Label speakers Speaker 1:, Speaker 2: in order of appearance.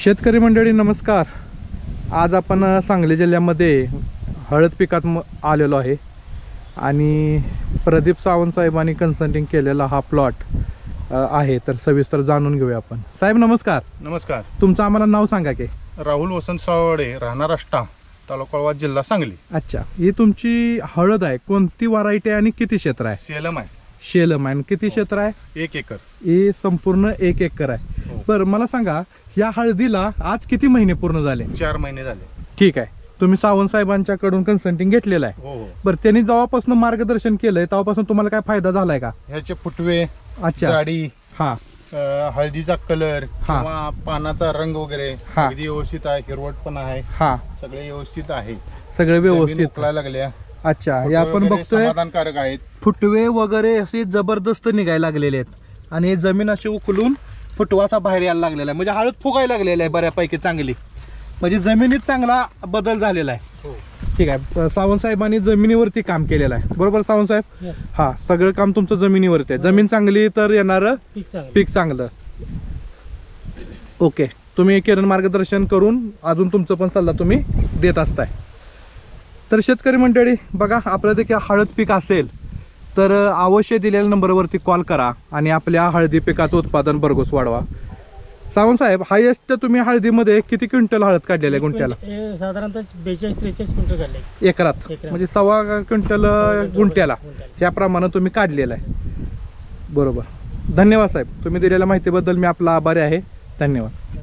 Speaker 1: शेतकरी मंडळी नमस्कार. आज आपण सांगली जिल्ह्यामध्ये हळद पिकात आलेलो आहे आणि प्रदीप सावंत साहेबांनी कन्सल्टिंग केलेला हा प्लॉट आहे. तर सविस्तर जाणून घेऊया आपण. साहेब नमस्कार.
Speaker 2: नमस्कार.
Speaker 1: तुमचं आम्हाला नाव सांगा की.
Speaker 2: राहुल वसंत सावडे, राहणार आष्टा, तालुका कळवा, जिल्हा सांगली.
Speaker 1: अच्छा, ही तुमची हळद आहे. कोणती व्हरायटी आहे आणि किती क्षेत्र आहे?
Speaker 2: सेलम आहे.
Speaker 1: शेलम आहे. किती क्षेत्र आहे?
Speaker 2: 1 एकर.
Speaker 1: हे संपूर्ण 1 एकर आहे. बरं मला सांगा, या हळदीला आज किती महिने पूर्ण झाले?
Speaker 2: 4 महिने झाले.
Speaker 1: ठीक आहे. तुम्ही सावंत साहेबांच्याकडून कन्सल्टिंग घेतलेलं आहे.
Speaker 2: हो.
Speaker 1: बरं, त्यांनी जेव्हापासून मार्गदर्शन केलंय तेव्हापासून तुम्हाला काय फायदा झालाय का?
Speaker 2: ह्याचे फुटवे,
Speaker 1: अच्छा,
Speaker 2: जाडी,
Speaker 1: हा,
Speaker 2: हळदीचा कलर
Speaker 1: हा,
Speaker 2: किंवा पानाचा रंग वगैरे
Speaker 1: हा,
Speaker 2: अगदी व्यवस्थित आहे. हिरवट पण आहे.
Speaker 1: हा,
Speaker 2: सगळे व्यवस्थित आहे.
Speaker 1: सगळे व्यवस्थित
Speaker 2: उकळायला लागल्या.
Speaker 1: अच्छा, हे आपण बघतोय
Speaker 2: समाधानकारक आहेत.
Speaker 1: फुटवे वगैरे असे जबरदस्त निघायला लागलेले आहेत आणि जमीन अशी उकलून फुटवाचा बाहेर यायला लागलेला आहे. म्हणजे हळद फुगायला लागलेला आहे बऱ्यापैकी चांगली. म्हणजे जमिनीत चांगला बदल झालेला आहे. ठीक आहे. सावंत साहेबांनी जमिनीवरती काम केलेलं आहे. बरोबर सावंत साहेब? हा, सगळं काम तुमचं जमिनीवरती आहे. जमीन चांगली तर येणार पीक चांगलं. ओके, तुम्ही किरण मार्गदर्शन करून अजून तुमचं पण सल्ला तुम्ही देत असताय. तर शेतकरी मंडळी बघा, आपलं देखील हळद पीक असेल तर अवश्य दिलेल्या नंबरवरती कॉल करा आणि आपल्या हळदी पिकाचं उत्पादन भरघोस वाढवा. सावंत साहेब, हायेस्ट तुम्ही हळदीमध्ये किती क्विंटल हळद काढलेलं आहे गुंठ्याला?
Speaker 3: साधारणतः 42-43 क्विंटल काढले
Speaker 1: एकरात. म्हणजे 1.25 क्विंटल गुंठ्याला ह्याप्रमाणे तुम्ही काढलेलं आहे. बरोबर. धन्यवाद साहेब, तुम्ही दिलेल्या माहितीबद्दल मी आपला आभारी आहे. धन्यवाद.